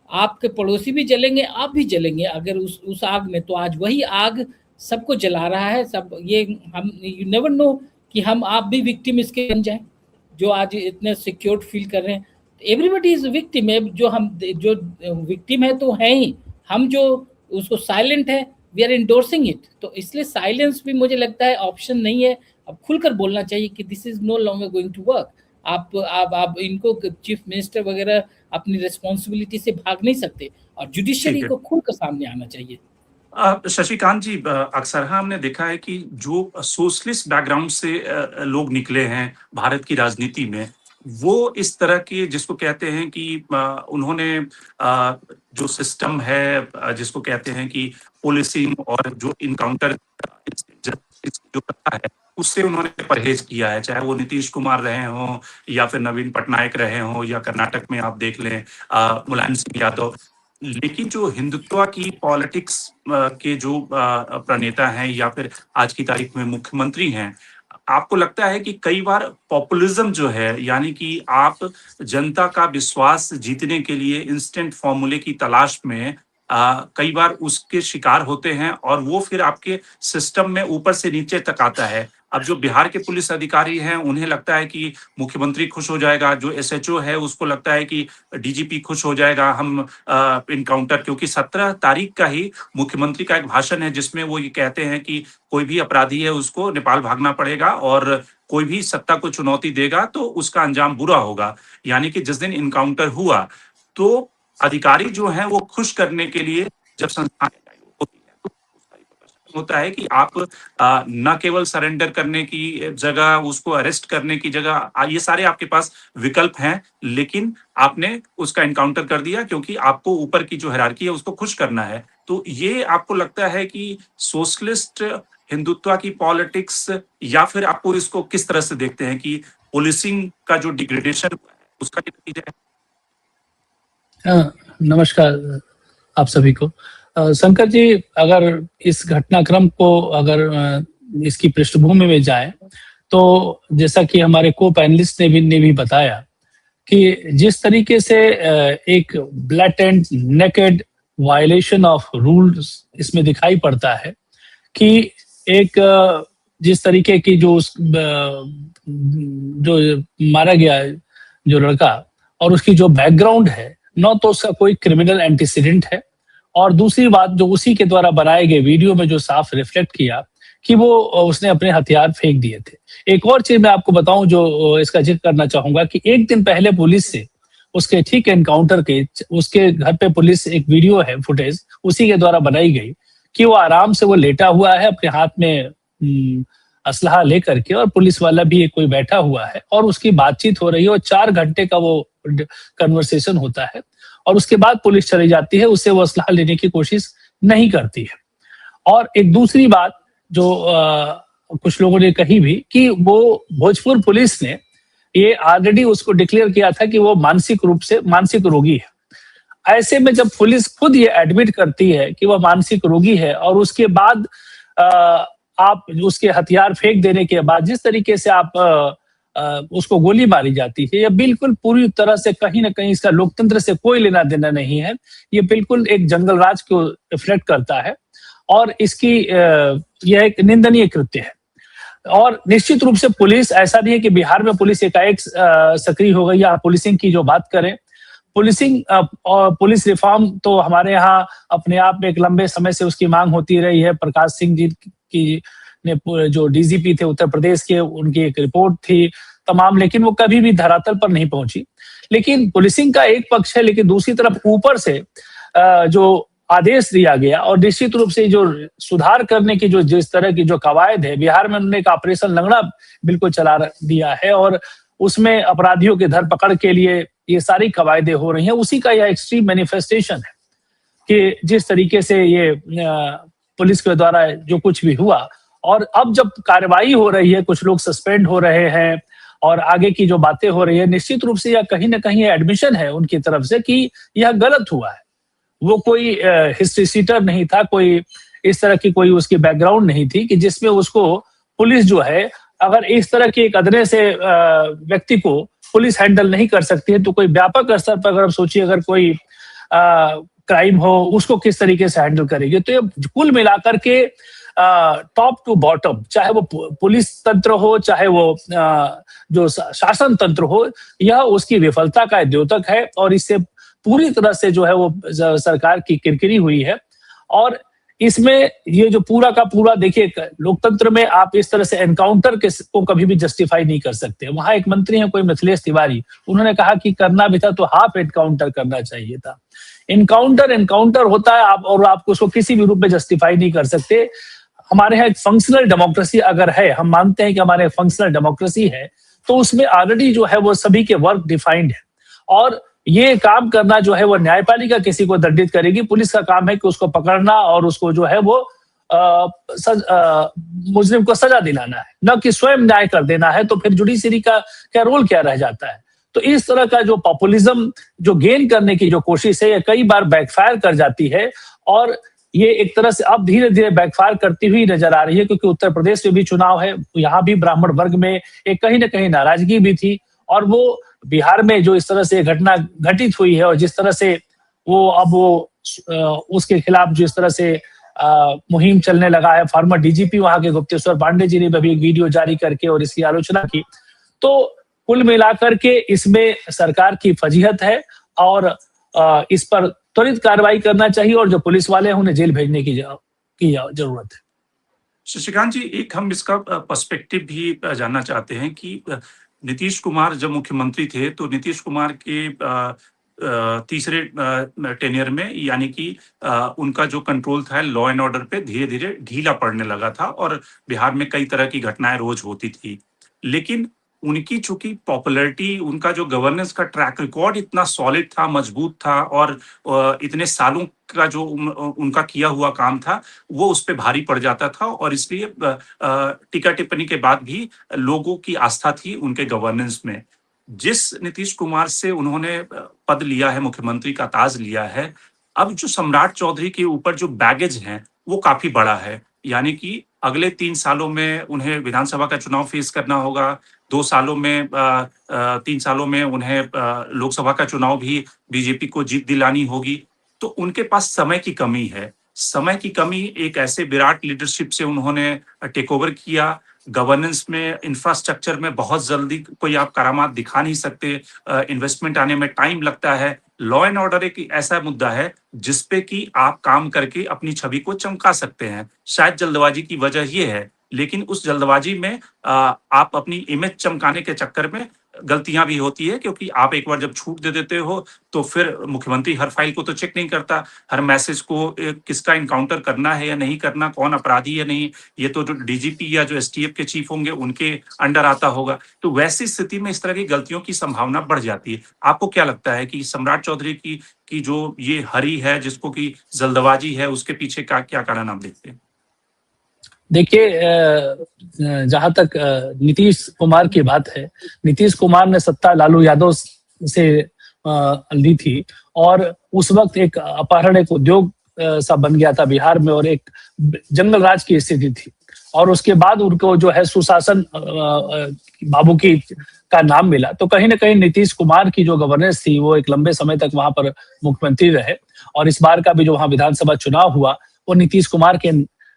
आपके पड़ोसी भी जलेंगे, आप भी जलेंगे अगर उस आग में, तो आज वही आग सबको जला रहा है। सब ये हम यू नेवर नो कि आप भी विक्टिम इसके बन जाएं, जो आज इतने सिक्योर्ड फील कर रहे हैं। एवरीबॉडी इज विक्टिम है, जो विक्टिम है तो है ही, हम जो उसको साइलेंट है, वी आर इंडोर्सिंग इट। तो इसलिए साइलेंस भी मुझे लगता है ऑप्शन नहीं है, अब खुलकर बोलना चाहिए कि this is no longer going to work. आप इनको चीफ मिनिस्टर वगैरह अपनी रिस्पॉन्सिबिलिटी से भाग नहीं सकते, और जुडिशरी को खुलकर सामने आना चाहिए। शशिकांत जी, अक्सर हमने देखा है कि जो सोशलिस्ट बैकग्राउंड से लोग निकले हैं भारत की राजनीति में, वो इस तरह के जिसको कहते हैं कि उन्होंने जो सिस्टम है, जिसको कहते हैं कि पुलिसिंग और जो इनकाउंटर जो करता है, उससे उन्होंने परहेज किया है, चाहे वो नीतीश कुमार रहे हों या फिर नवीन पटनायक रहे हों, या कर्नाटक में आप देख लें मुलायम सिंह यादव। लेकिन जो हिंदुत्व की पॉलिटिक्स के जो प्रणेता हैं या फिर आज की तारीख में मुख्यमंत्री हैं, आपको लगता है कि कई बार पॉपुलिज्म जो है, यानी कि आप जनता का विश्वास जीतने के लिए इंस्टेंट फॉर्मूले की तलाश में कई बार उसके शिकार होते हैं, और वो फिर आपके सिस्टम में ऊपर से नीचे तक आता है। अब जो बिहार के पुलिस अधिकारी हैं, उन्हें लगता है कि मुख्यमंत्री खुश हो जाएगा, जो एसएचओ है उसको लगता है कि डीजीपी खुश हो जाएगा, हम इनकाउंटर, क्योंकि 17 तारीख का ही मुख्यमंत्री का एक भाषण है जिसमें वो ये कहते हैं कि कोई भी अपराधी है उसको नेपाल भागना पड़ेगा, और कोई भी सत्ता को चुनौती देगा तो उसका अंजाम बुरा होगा। यानी कि जिस दिन इनकाउंटर हुआ तो अधिकारी जो हैं वो खुश करने के लिए जब संस्थाएं होती है तो उसका एक प्रश्न होता है कि आप न केवल सरेंडर करने की जगह, उसको अरेस्ट करने की जगह, ये सारे आपके पास विकल्प हैं, लेकिन आपने उसका इनकाउंटर कर दिया क्योंकि आपको ऊपर की जो हायरार्की है उसको खुश करना है। तो ये आपको लगता है कि सोशलिस्ट हिंदुत्व की पॉलिटिक्स, या फिर आपको इसको किस तरह से देखते हैं कि पुलिसिंग का जो डिग्रेडेशन उसका नतीजा है? नमस्कार आप सभी को। शंकर जी, अगर इस घटनाक्रम को अगर इसकी पृष्ठभूमि में जाए, तो जैसा कि हमारे को पैनलिस्ट ने भी बताया कि जिस तरीके से एक blatant naked violation of rules इसमें दिखाई पड़ता है, कि एक जिस तरीके की जो मारा गया जो लड़का, और उसकी जो बैकग्राउंड है, न तो उसका कोई क्रिमिनल एंटीसीडेंट है, और दूसरी बात जो उसी के द्वारा बनाए गए वीडियो में जो साफ रिफ्लेक्ट किया कि वो उसने अपने हथियार फेंक दिए थे। एक और चीज मैं आपको बताऊं जो इसका जिक्र करना चाहूंगा कि एक दिन पहले पुलिस से उसके ठीक एनकाउंटर के उसके घर पे पुलिस एक वीडियो है, फुटेज उसी के द्वारा बनाई गई, कि वो आराम से वो लेटा हुआ है अपने हाथ में असलहा लेकर के, और पुलिस वाला भी कोई बैठा हुआ है और उसकी बातचीत हो रही है, और 4 घंटे का वो कन्वर्सेशन होता है। और उसके बाद पुलिस चली जाती है, उससे वो असलहा लेने की कोशिश नहीं करती है। और एक दूसरी बात जो कुछ लोगों ने कही भी कि वो भोजपुर पुलिस ने ये ऑलरेडी उसको डिक्लेयर किया था कि वो मानसिक रूप से मानसिक रोगी है। ऐसे में जब पुलिस खुद ये एडमिट करती है कि वह मानसिक रोगी है और उसके बाद आप उसके हथियार फेंक देने के बाद जिस तरीके से आप उसको गोली मारी जाती है, यह बिल्कुल पूरी तरह से कहीं ना कहीं इसका लोकतंत्र से कोई लेना देना नहीं है। ये बिल्कुल एक जंगल राज को रिफ्लेक्ट करता है और इसकी यह एक निंदनीय कृत्य है। और निश्चित रूप से पुलिस, ऐसा नहीं है कि बिहार में पुलिस एकाएक सक्रिय हो गई। या पुलिसिंग की जो बात करें, पुलिसिंग और पुलिस रिफॉर्म तो हमारे यहाँ अपने आप में एक लंबे समय से उसकी मांग होती रही है। प्रकाश सिंह जी की ने जो डीजीपी थे उत्तर प्रदेश के, उनकी एक रिपोर्ट थी तमाम, लेकिन वो कभी भी धरातल पर नहीं पहुंची। लेकिन पुलिसिंग का एक पक्ष है, लेकिन दूसरी तरफ ऊपर से जो आदेश दिया गया और निश्चित रूप से जो सुधार करने की जो जिस तरह की जो कवायद है, बिहार में उन्होंने एक ऑपरेशन लंगड़ा बिल्कुल चला दिया है और उसमें अपराधियों की धरपकड़ के लिए ये सारी कवायदें हो रही हैं। उसी का यह एक्सट्रीम मैनिफेस्टेशन है कि जिस तरीके से ये पुलिस के द्वारा जो कुछ भी हुआ, और अब जब कार्रवाई हो रही है, कुछ लोग सस्पेंड हो रहे हैं और आगे की जो बातें हो रही है, निश्चित रूप से यह कहीं ना कहीं एडमिशन है उनकी तरफ से कि यह गलत हुआ है। वो कोई हिस्ट्री सीटर नहीं था, कोई इस तरह की कोई उसकी बैकग्राउंड नहीं थी कि जिसमें उसको पुलिस जो है, अगर इस तरह के एक अदने से व्यक्ति को पुलिस हैंडल नहीं कर सकती है, तो कोई व्यापक स्तर पर अगर आप सोचिए, अगर कोई क्राइम हो उसको किस तरीके से हैंडल करेगी। तो ये कुल मिलाकर के टॉप टू बॉटम, चाहे वो पुलिस तंत्र हो, चाहे वो जो शासन तंत्र हो, यह उसकी विफलता का द्योतक है और इससे पूरी तरह से जो है वो सरकार की किरकिरी हुई है। और इसमें ये जो पूरा का पूरा, देखिए लोकतंत्र में आप इस तरह से एनकाउंटर को कभी भी जस्टिफाई नहीं कर सकते। वहां एक मंत्री है कोई मिथिलेश तिवारी, उन्होंने कहा कि करना भी था तो हाफ एनकाउंटर करना चाहिए था। एनकाउंटर होता है आप, और आप उसको किसी भी रूप में जस्टिफाई नहीं कर सकते। हमारे यहाँ एक फंक्शनल डेमोक्रेसी अगर है, हम मानते हैं कि हमारे फंक्शनल डेमोक्रेसी है, तो उसमें ऑलरेडी जो है वो सभी के वर्क डिफाइंड है और ये काम करना जो है वो न्यायपालिका किसी को दंडित करेगी। पुलिस का काम है कि उसको पकड़ना और उसको जो है वो मुजरिम को सजा दिलाना है, न कि स्वयं न्याय कर देना है। तो फिर जुडिशरी का क्या रोल क्या रह जाता है। तो इस तरह का जो पॉपुलिज्म जो गेन करने की जो कोशिश है, ये कई बार बैकफायर कर जाती है और ये एक तरह से अब धीरे धीरे बैकफायर करती हुई नजर आ रही है, क्योंकि उत्तर प्रदेश में भी चुनाव है, यहाँ भी ब्राह्मण वर्ग में एक कहीं ना कहीं नाराजगी भी थी। और वो बिहार में जो इस तरह से घटना घटित हुई है और जिस तरह से वो अब वो उसके खिलाफ जिस तरह से मुहिम चलने लगा है, फॉर्मर डीजीपी वहां के गुप्तेश्वर पांडे जी ने भी एक वीडियो जारी करके और इसकी आलोचना की। तो कुल मिलाकर के इसमें सरकार की फजीहत है और इस पर त्वरित कार्रवाई करना चाहिए और जो पुलिस वाले हैं उन्हें जेल भेजने की जरूरत है। शशिकांत जी, एक हम इसका पर्सपेक्टिव भी जानना चाहते हैं कि नीतीश कुमार जब मुख्यमंत्री थे तो नीतीश कुमार के तीसरे टेनियर में, यानी कि उनका जो कंट्रोल था लॉ एंड ऑर्डर पे, धीरे धीरे ढीला पड़ने लगा था और बिहार में कई तरह की घटनाएं रोज होती थी। लेकिन उनकी चूंकि पॉपुलैरिटी, उनका जो गवर्नेंस का ट्रैक रिकॉर्ड इतना सॉलिड था, मजबूत था और इतने सालों का जो उनका किया हुआ काम था वो उस पर भारी पड़ जाता था और इसलिए टीका टिप्पणी के बाद भी लोगों की आस्था थी उनके गवर्नेंस में। जिस नीतीश कुमार से उन्होंने पद लिया है, मुख्यमंत्री का ताज लिया है, अब जो सम्राट चौधरी के ऊपर जो बैगेज है वो काफी बड़ा है। यानी कि अगले 3 सालों में उन्हें विधानसभा का चुनाव फेस करना होगा, 2 सालों में 3 सालों में उन्हें लोकसभा का चुनाव भी बीजेपी को जीत दिलानी होगी। तो उनके पास समय की कमी है। समय की कमी, एक ऐसे विराट लीडरशिप से उन्होंने टेक ओवर किया। गवर्नेंस में, इंफ्रास्ट्रक्चर में बहुत जल्दी कोई आप करामात दिखा नहीं सकते, इन्वेस्टमेंट आने में टाइम लगता है। लॉ एंड ऑर्डर एक ऐसा मुद्दा है जिसपे कि आप काम करके अपनी छवि को चमका सकते हैं। शायद जल्दबाजी की वजह ये है, लेकिन उस जल्दबाजी में आप अपनी इमेज चमकाने के चक्कर में गलतियां भी होती है, क्योंकि आप एक बार जब छूट दे देते हो तो फिर मुख्यमंत्री हर फाइल को तो चेक नहीं करता, हर मैसेज को किसका इनकाउंटर करना है या नहीं करना, कौन अपराधी है नहीं, ये तो जो डीजीपी या जो एसटीएफ के चीफ होंगे उनके अंडर आता होगा। तो वैसी स्थिति में इस तरह की गलतियों की संभावना बढ़ जाती है। आपको क्या लगता है कि सम्राट चौधरी की जो ये हरी है, जिसको की जल्दबाजी है, उसके पीछे का क्या कारण आप देखते हैं? देखिए, जहां तक नीतीश कुमार की बात है, नीतीश कुमार ने सत्ता लालू यादव से ली थी, और उस वक्त एक अपहरण एक उद्योग सा बन गया था बिहार में, और एक जंगल राज की स्थिति थी। और उसके बाद उनको जो है सुशासन बाबू की का नाम मिला। तो कहीं ना कहीं नीतीश कुमार की जो गवर्नेंस थी, वो एक लंबे समय तक वहां पर मुख्यमंत्री रहे, और इस बार का भी जो वहां विधानसभा चुनाव हुआ वो नीतीश कुमार के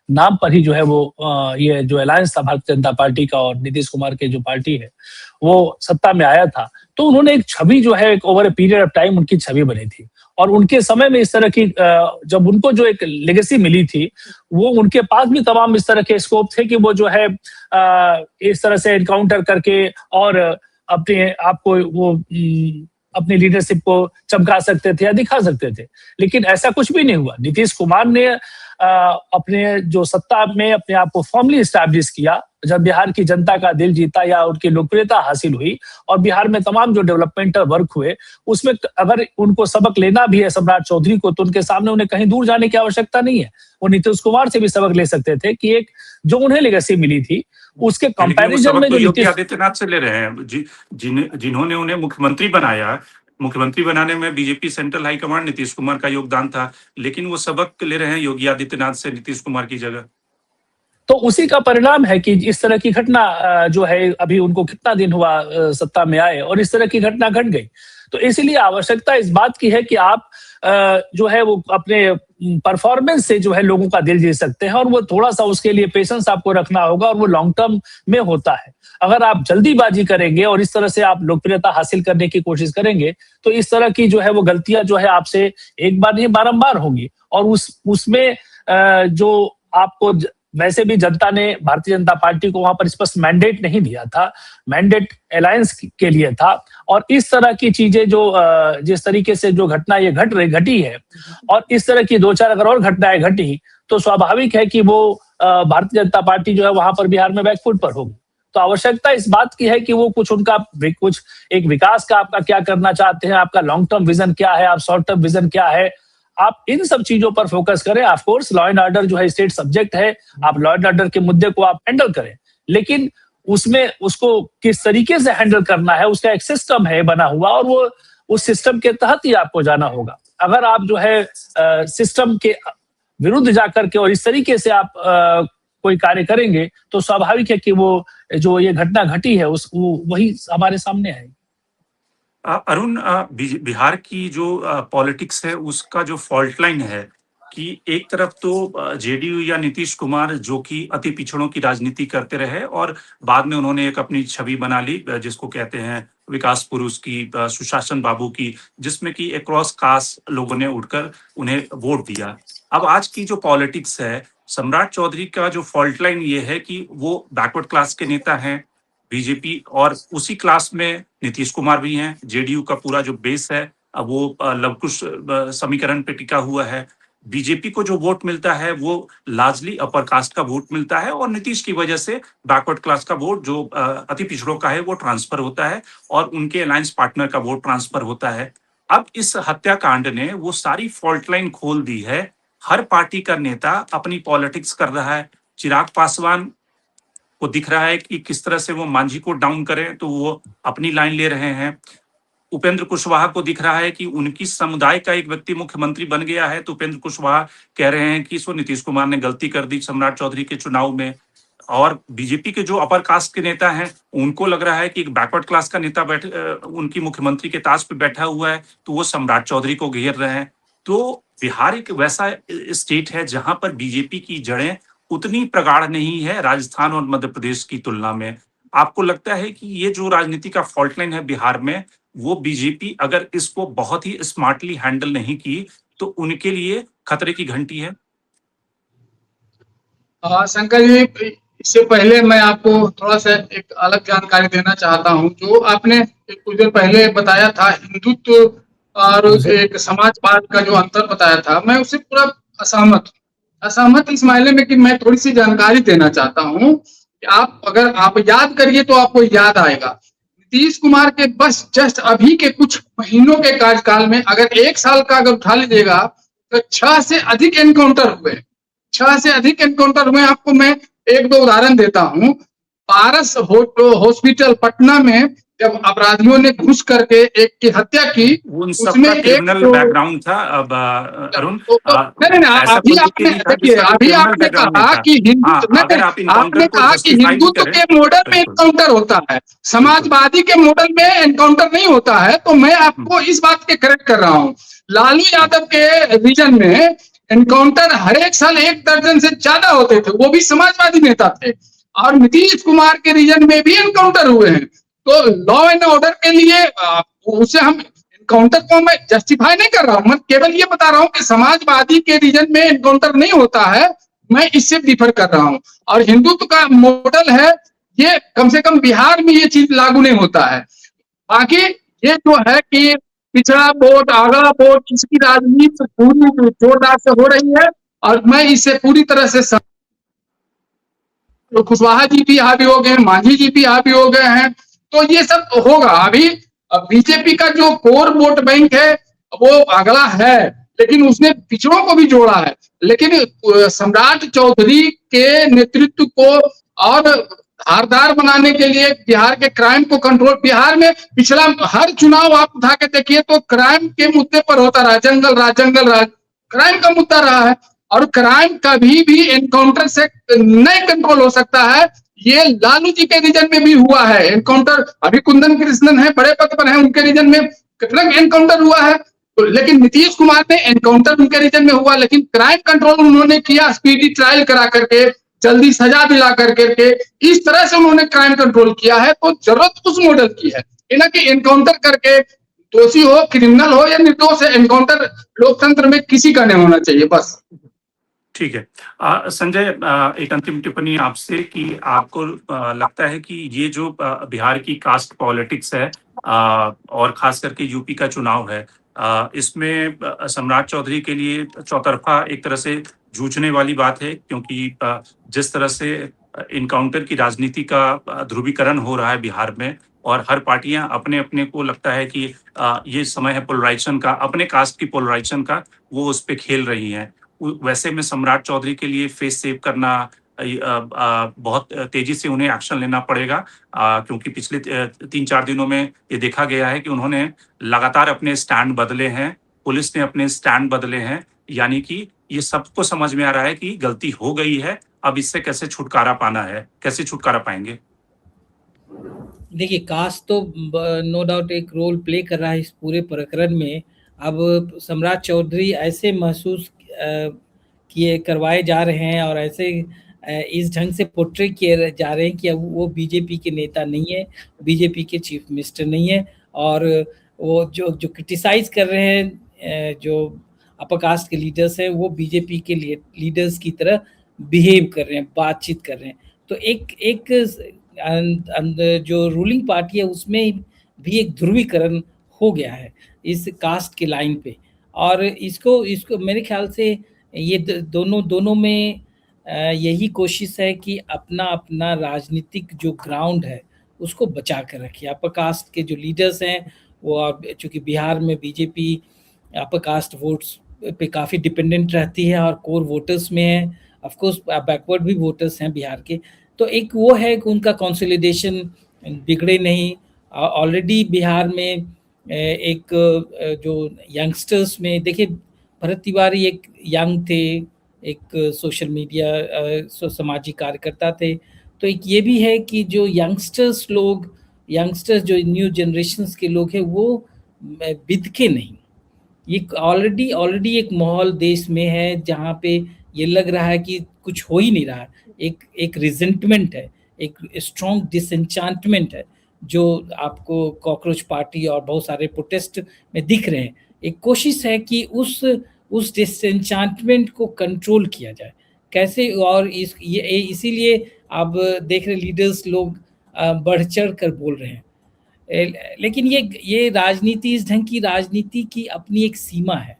नाम पर ही जो है वो ये जो अलायंस था भारतीय जनता पार्टी का और नीतीश कुमार के जो पार्टी है वो सत्ता में आया था। तो उन्होंने एक छवि जो है, एक over a period of time उनकी छवि बनी थी, और उनके समय में इस तरह की जब उनको जो एक लेगेसी मिली थी, वो उनके पास भी तमाम इस तरह के स्कोप थे कि वो जो है इस तरह से एनकाउंटर करके और अपने आप को वो अपनी लीडरशिप को चमका सकते थे या दिखा सकते थे। लेकिन ऐसा कुछ भी नहीं हुआ। नीतीश कुमार ने अपने जो सत्ता में अपने आप को फॉर्मली एस्टैब्लिश किया, जब बिहार की जनता का दिल जीता या उनकी लोकप्रियता हासिल हुई, और बिहार में तमाम जो डेवलपमेंटल वर्क हुए, उसमें अगर उनको सबक लेना भी है सम्राट चौधरी को, तो उनके सामने उन्हें कहीं दूर जाने की आवश्यकता नहीं है। वो नीतीश कुमार से भी सबक ले सकते थे कि एक जो उन्हें लेगेसी मिली थी उसके कंपैरिजन में जो योगी आदित्यनाथ से ले रहे हैं, जिन्होंने उन्हें मुख्यमंत्री बनाया, मुख्यमंत्री बनाने में BJP central high command Nitish Kumar का योगदान था, लेकिन वो सबक ले रहे हैं योगी आदित्यनाथ से नीतीश कुमार की जगह। तो उसी का परिणाम है कि इस तरह की घटना जो है, अभी उनको कितना दिन हुआ सत्ता में आए, और इस तरह की घटना घट गई। तो इसलिए आवश्यकता इस बात की है कि आप जो है वो अपने परफॉर्मेंस से जो है लोगों का दिल जीत सकते हैं, और वो थोड़ा सा उसके लिए पेशेंस आपको रखना होगा, और वो लॉन्ग टर्म में होता है। अगर आप जल्दीबाजी करेंगे और इस तरह से आप लोकप्रियता हासिल करने की कोशिश करेंगे, तो इस तरह की जो है वो गलतियां जो है आपसे एक बार नहीं बारंबार होंगी, और उसमें जो आपको वैसे भी जनता ने भारतीय जनता पार्टी को वहां पर स्पष्ट मैंडेट नहीं दिया था, मैंडेट अलायंस के लिए था। और इस तरह की चीजें जो जिस तरीके से जो घटना ये घटी है, और इस तरह की 2-4 अगर और घटनाएं घटी, तो स्वाभाविक है कि वो भारतीय जनता पार्टी जो है वहां पर बिहार में बैकफुट पर होगी। तो आवश्यकता इस बात की है कि वो कुछ एक विकास का आपका क्या करना चाहते हैं, आपका लॉन्ग टर्म विजन क्या है, आप शॉर्ट टर्म विजन क्या है, आप इन सब चीजों पर फोकस करें। Of course law and order जो है स्टेट सब्जेक्ट है, आप लॉ एंड ऑर्डर के मुद्दे को आप हैंडल करें, लेकिन उसमें उसको किस तरीके से हैंडल करना है, उसका एक सिस्टम है बना हुआ, और वो उस सिस्टम के तहत ही आपको जाना होगा। अगर आप जो है सिस्टम के विरुद्ध जाकर के और इस तरीके से आप कोई कार्य करेंगे, तो स्वाभाविक है कि वो जो ये घटना घटी है वही हमारे सामने आएगी। अरुण, बिहार की जो पॉलिटिक्स है उसका जो फॉल्ट लाइन है कि एक तरफ तो जेडीयू या नीतीश कुमार जो कि अति पिछड़ों की राजनीति करते रहे, और बाद में उन्होंने एक अपनी छवि बना ली जिसको कहते हैं विकास पुरुष की, सुशासन बाबू की, जिसमें कि अक्रॉस कास्ट लोगों ने उठकर उन्हें वोट दिया। अब आज की जो पॉलिटिक्स है, सम्राट चौधरी का जो फॉल्ट लाइन ये है कि वो बैकवर्ड क्लास के नेता हैं, बीजेपी, और उसी क्लास में नीतीश कुमार भी हैं। जेडीयू का पूरा जो बेस है अब वो लवकुश समीकरण पे टिका हुआ है। बीजेपी को जो वोट मिलता है वो लार्जली अपर कास्ट का वोट मिलता है, और नीतीश की वजह से बैकवर्ड क्लास का वोट जो अति पिछड़ों का है वो ट्रांसफर होता है, और उनके अलायंस पार्टनर का वोट ट्रांसफर होता है। अब इस हत्याकांड ने वो सारी फॉल्ट लाइन खोल दी है। हर पार्टी का नेता अपनी पॉलिटिक्स कर रहा है। चिराग पासवान को दिख रहा है कि किस तरह से वो मांझी को डाउन करें, तो वो अपनी लाइन ले रहे हैं। उपेंद्र कुशवाहा को दिख रहा है कि उनकी समुदाय का एक व्यक्ति मुख्यमंत्री बन गया है, तो उपेंद्र कुशवाहा कह रहे हैं कि इसको नीतीश कुमार ने गलती कर दी सम्राट चौधरी के चुनाव में। और बीजेपी के जो अपर कास्ट के नेता हैं उनको लग रहा है कि एक बैकवर्ड क्लास का नेता उनकी मुख्यमंत्री के ताज पे बैठा हुआ है, तो वो सम्राट चौधरी को घेर रहे हैं। तो बिहार एक वैसा स्टेट है जहां पर बीजेपी की जड़ें उतनी प्रगाढ़ नहीं है राजस्थान और मध्य प्रदेश की तुलना में। आपको लगता है कि ये जो राजनीति का फॉल्ट लाइन है बिहार में, वो बीजेपी अगर इसको बहुत ही स्मार्टली हैंडल नहीं की तो उनके लिए खतरे की घंटी है? शंकर जी, इससे पहले मैं आपको थोड़ा सा एक अलग जानकारी देना चाहता हूं। जो आपने कुछ देर पहले बताया था हिंदुत्व और एक समाजवाद का जो अंतर बताया था, मैं उससे पूरा असहमत हूं। असहमत इस मायने में कि मैं थोड़ी सी जानकारी देना चाहता हूं कि अगर आप याद करिए तो आपको याद आएगा। नीतीश कुमार के बस जस्ट अभी के कुछ महीनों के कार्यकाल में अगर 1 साल का अगर उठा लीजिएगा तो 6 से अधिक एनकाउंटर हुए। 6 से अधिक एनकाउंटर हुए। आपको मैं एक दो उदाहरण देता हूं। पारस हॉस्पिटल पटना में जब अपराधियों ने घुस करके एक की हत्या की, उन उसमें सबका एक क्रिमिनल जो बैकग्राउंड था। अब अरुण, नहीं नहीं, ऐसा अभी कोई भी आपने नहीं था देखिए, जिसका कोई अभी क्रिमिनल आपने बैकग्राउंड नहीं कहा था। कि हाँ, हिंदुत्व अगर नहीं, आप आपने इनकाउंटर को कहा कि जस्टिफाई भी हिंदुत्व करें, के मॉडल में बिल्कुल एनकाउंटर होता है, बिल्कुल। समाजवादी के मॉडल में एनकाउंटर नहीं होता है। तो मैं आपको इस बात के करेक्ट कर रहा हूं। लालू यादव के रीजन में एनकाउंटर हर एक साल 1 दर्जन से ज्यादा होते थे, वो भी समाजवादी नेता थे। और नीतीश कुमार के रीजन में भी एनकाउंटर हुए हैं। तो लॉ एंड ऑर्डर के लिए उसे हम एनकाउंटर को मैं जस्टिफाई नहीं कर रहा हूं, मैं केवल ये बता रहा हूं कि समाजवादी के रीजन में एनकाउंटर नहीं होता है। मैं इससे डिफर कर रहा हूं। और हिंदुत्व का मॉडल है, ये कम से कम बिहार में ये चीज लागू नहीं होता है। बाकी ये जो है कि पिछड़ा वोट अगला वोट, इसकी राजनीति पूरी जोरदार से हो रही है और मैं इसे पूरी तरह से तो कुशवाहा जी भी हावी हो गए, मांझी जी भी हावी हो गए हैं। तो ये सब होगा। अभी बीजेपी का जो कोर वोट बैंक है वो अगला है, लेकिन उसने पिछड़ों को भी जोड़ा है। लेकिन सम्राट चौधरी के नेतृत्व को और धारदार बनाने के लिए बिहार के क्राइम को कंट्रोल, बिहार में पिछला हर चुनाव आप उठा के देखिए तो क्राइम के मुद्दे पर होता रहा, जंगल राज क्राइम का मुद्दा रहा है। और क्राइम कभी भी एनकाउंटर से नहीं कंट्रोल हो सकता है। ये लालू जी के रीजन में भी हुआ है एनकाउंटर। अभी कुंदन कृष्णन है, बड़े पद पर है, उनके रीजन में कितना एनकाउंटर हुआ है। तो लेकिन नीतीश कुमार ने एनकाउंटर उनके रीजन में हुआ, लेकिन क्राइम कंट्रोल उन्होंने किया, स्पीडी ट्रायल करा करके, जल्दी सजा दिला करके, इस तरह से उन्होंने क्राइम कंट्रोल किया है। तो जरूरत उस मॉडल की है, ना कि एनकाउंटर करके दोषी हो, क्रिमिनल हो या निर्दोष है, एनकाउंटर लोकतंत्र में किसी का नहीं होना चाहिए। बस ठीक है। संजय, एक अंतिम टिप्पणी आपसे कि आपको लगता है कि ये जो बिहार की कास्ट पॉलिटिक्स है और खास करके यूपी का चुनाव है, इसमें सम्राट चौधरी के लिए चौतरफा एक तरह से जूझने वाली बात है, क्योंकि जिस तरह से इनकाउंटर की राजनीति का ध्रुवीकरण हो रहा है बिहार में, और हर पार्टियां अपने अपने को लगता है कि ये समय है पोलराइजेशन का, अपने कास्ट की पोलराइजेशन का, वो उस पर खेल रही हैं। वैसे में सम्राट चौधरी के लिए फेस सेव करना बहुत तेजी से उन्हें एक्शन लेना पड़ेगा, क्योंकि पिछले 3-4 दिनों में ये देखा गया है कि उन्होंने लगातार अपने स्टैंड बदले हैं, पुलिस ने अपने स्टैंड बदले हैं। यानी कि ये सबको समझ में आ रहा है कि गलती हो गई है, अब इससे कैसे छुटकारा पाना है, कैसे छुटकारा पाएंगे? देखिए, कास्ट तो नो डाउट एक रोल प्ले कर रहा है इस पूरे प्रकरण में। अब सम्राट चौधरी ऐसे महसूस किए करवाए जा रहे हैं और ऐसे इस ढंग से पोर्ट्रे किए जा रहे हैं कि अब वो बीजेपी के नेता नहीं है, बीजेपी के चीफ मिनिस्टर नहीं है। और वो जो जो क्रिटिसाइज कर रहे हैं, जो अपर कास्ट के लीडर्स हैं, वो बीजेपी के लीडर्स की तरह बिहेव कर रहे हैं, बातचीत कर रहे हैं। तो एक जो रूलिंग पार्टी है उसमें भी एक ध्रुवीकरण हो गया है इस कास्ट के लाइन पे। और इसको इसको मेरे ख्याल से ये दोनों में यही कोशिश है कि अपना अपना राजनीतिक जो ग्राउंड है उसको बचा कर रखिए। अपर कास्ट के जो लीडर्स हैं वो, चूंकि बिहार में बीजेपी अपर कास्ट वोट्स पे काफ़ी डिपेंडेंट रहती है और कोर वोटर्स में है, ऑफ कोर्स बैकवर्ड भी वोटर्स हैं बिहार के। तो एक वो है कि उनका कंसोलिडेशन बिगड़े नहीं। ऑलरेडी बिहार में एक जो यंगस्टर्स में देखिए, भरत तिवारी एक यंग थे, एक सोशल मीडिया सामाजिक कार्यकर्ता थे। तो एक ये भी है कि जो यंगस्टर्स जो न्यू जनरेशन्स के लोग हैं वो बिदके नहीं। ये ऑलरेडी एक माहौल देश में है जहाँ पे ये लग रहा है कि कुछ हो ही नहीं रहा है। एक रिजेंटमेंट है, एक स्ट्रॉन्ग डिसएंचांटमेंट है जो आपको कॉकरोच पार्टी और बहुत सारे प्रोटेस्ट में दिख रहे हैं। एक कोशिश है कि उस डिसएंचांटमेंट को कंट्रोल किया जाए, कैसे, और ये इसीलिए आप देख रहे लीडर्स लोग बढ़ चढ़ कर बोल रहे हैं। लेकिन ये राजनीति, इस ढंग की राजनीति की अपनी एक सीमा है।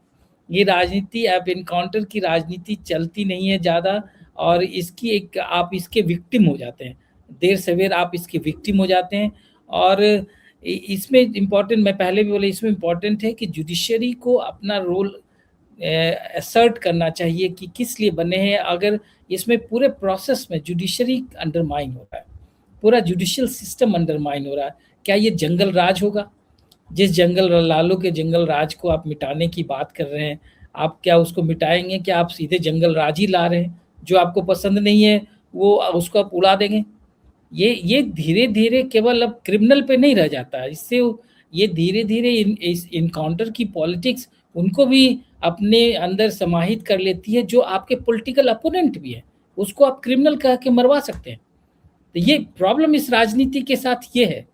ये राजनीति, अब इनकाउंटर की राजनीति चलती नहीं है ज़्यादा, और इसकी एक आप इसके विक्टिम हो जाते हैं, देर सवेर आप इसके विक्टिम हो जाते हैं। और इसमें इम्पॉर्टेंट, मैं पहले भी बोला, इसमें इम्पॉर्टेंट है कि जुडिशरी को अपना रोल असर्ट करना चाहिए कि किस लिए बने हैं। अगर इसमें पूरे प्रोसेस में जुडिशरी अंडरमाइन हो रहा है, पूरा जुडिशियल सिस्टम अंडरमाइन हो रहा है, क्या ये जंगल राज होगा? जिस लालू के जंगल राज को आप मिटाने की बात कर रहे हैं, आप क्या उसको मिटाएंगे? क्या आप सीधे जंगल राज ही ला रहे हैं? जो आपको पसंद नहीं है वो उसको आप उड़ा देंगे। ये धीरे धीरे केवल अब क्रिमिनल पे नहीं रह जाता है, इससे ये धीरे धीरे इस इनकाउंटर की पॉलिटिक्स उनको भी अपने अंदर समाहित कर लेती है, जो आपके पॉलिटिकल अपोनेंट भी है, उसको आप क्रिमिनल कह के मरवा सकते हैं। तो ये प्रॉब्लम इस राजनीति के साथ ये है।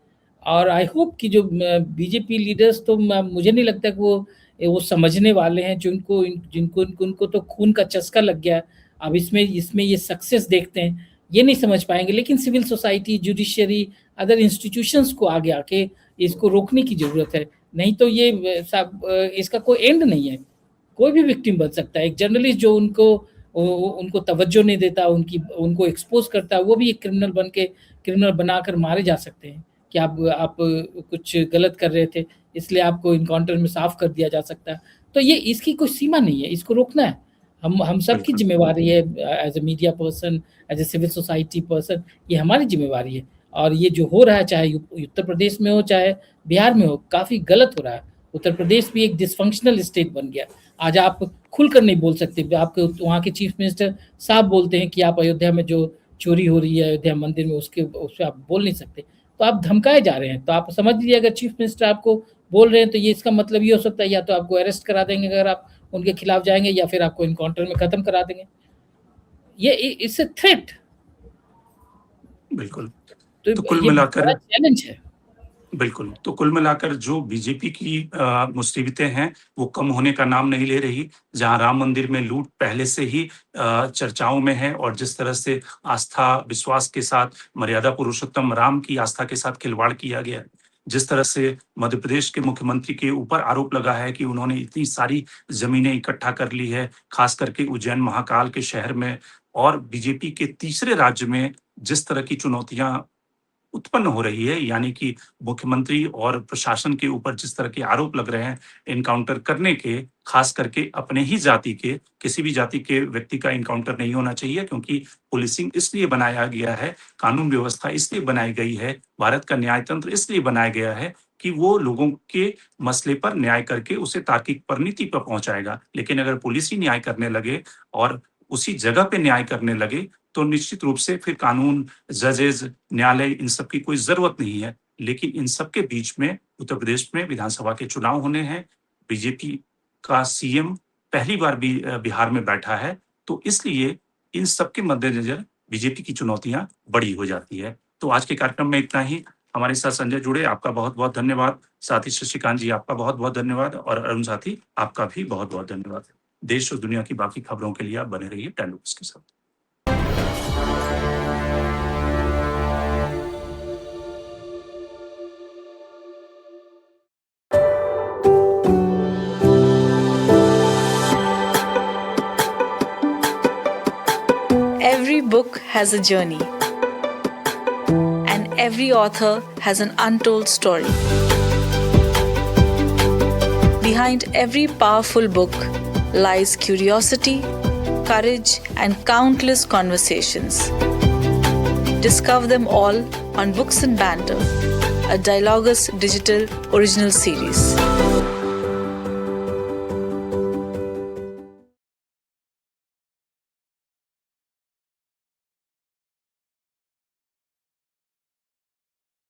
और आई होप कि जो बीजेपी लीडर्स, तो मुझे नहीं लगता कि वो समझने वाले हैं, जिनको तो खून का चस्का लग गया है, अब इसमें ये सक्सेस देखते हैं, ये नहीं समझ पाएंगे। लेकिन civil society, judiciary, other institutions को आगे आके इसको रोकने की ज़रूरत है, नहीं तो ये इसका कोई एंड नहीं है। कोई भी विक्टिम बन सकता है। एक जर्नलिस्ट जो उनको तवज्जो नहीं देता, उनको एक्सपोज करता है, वो भी एक क्रिमिनल बनाकर मारे जा सकते हैं कि आप कुछ गलत कर रहे थे, इसलिए आपको इनकाउंटर में साफ कर दिया जा सकता है। तो ये इसकी कोई सीमा नहीं है, इसको रोकना है। हम सबकी जिम्मेवारी है, as a media person, as a civil society person, ये हमारी जिम्मेवारी है। और ये जो हो रहा है, चाहे उत्तर प्रदेश में हो चाहे बिहार में हो, काफ़ी गलत हो रहा है। उत्तर प्रदेश भी एक डिसफंक्शनल स्टेट बन गया। आज आप खुलकर नहीं बोल सकते, आपके वहाँ के चीफ मिनिस्टर साफ बोलते हैं कि आप अयोध्या में जो चोरी हो रही है अयोध्या मंदिर में, उस पर आप बोल नहीं सकते, तो आप धमकाए जा रहे हैं। तो आप समझ लीजिए, अगर चीफ मिनिस्टर आपको बोल रहे हैं तो ये इसका मतलब ये हो सकता है, या तो आपको अरेस्ट करा देंगे अगर आप उनके खिलाफ जाएंगे, या फिर आपको इनकाउंटर में खत्म करा देंगे। ये इट्स ए थ्रेट। बिल्कुल। तो कुल मिलाकर चैलेंज है। बिल्कुल, तो कुल मिलाकर जो बीजेपी की मुसीबतें हैं, वो कम होने का नाम नहीं ले रही। जहाँ राम मंदिर में लूट पहले से ही चर्चाओं में है, और जिस तरह से आस्था, विश्वास के साथ मर्यादा पुरुषोत्तम राम की आस्था के साथ खिलवाड़ किया गया, जिस तरह से मध्य प्रदेश के मुख्यमंत्री के ऊपर आरोप लगा है कि उन्होंने इतनी सारी ज़मीनें इकट्ठा कर ली है, खास करके उज्जैन महाकाल के शहर में, और बीजेपी के तीसरे राज्य में जिस तरह की चुनौतियाँ उत्पन्न हो रही है, यानी कि मुख्यमंत्री और प्रशासन के ऊपर जिस तरह के आरोप लग रहे हैं एनकाउंटर करने के, खास करके अपने ही जाति के, किसी भी जाति के व्यक्ति का एनकाउंटर नहीं होना चाहिए, क्योंकि पुलिसिंग इसलिए बनाया गया है, कानून व्यवस्था इसलिए बनाई गई है, भारत का न्याय तंत्र इसलिए बनाया गया है कि वो लोगों के मसले पर न्याय करके उसे तार्किक परिणति पर पहुंचाएगा। लेकिन अगर पुलिस ही न्याय करने लगे और उसी जगह पे न्याय करने लगे, तो निश्चित रूप से फिर कानून, जजेस, न्यायालय, इन सब की कोई जरूरत नहीं है। लेकिन इन सब के बीच में उत्तर प्रदेश में विधानसभा के चुनाव होने हैं, बीजेपी का सीएम पहली बार भी बिहार में बैठा है, तो इसलिए इन सब के मद्देनजर बीजेपी की चुनौतियां बड़ी हो जाती है। तो आज के कार्यक्रम में इतना ही। हमारे साथ संजय जुड़े, आपका बहुत बहुत धन्यवाद। साथ ही शशिकांत जी, आपका बहुत बहुत धन्यवाद, और अरुण साथी, आपका भी बहुत बहुत धन्यवाद। देश और दुनिया की बाकी खबरों के लिए आप बने रहिए टैन न्यूज़ के साथ। Every book has a journey, and every author has an untold story. Behind every powerful book lies curiosity, courage, and countless conversations. Discover them all on Books and Banter, a Dialogus Digital original series.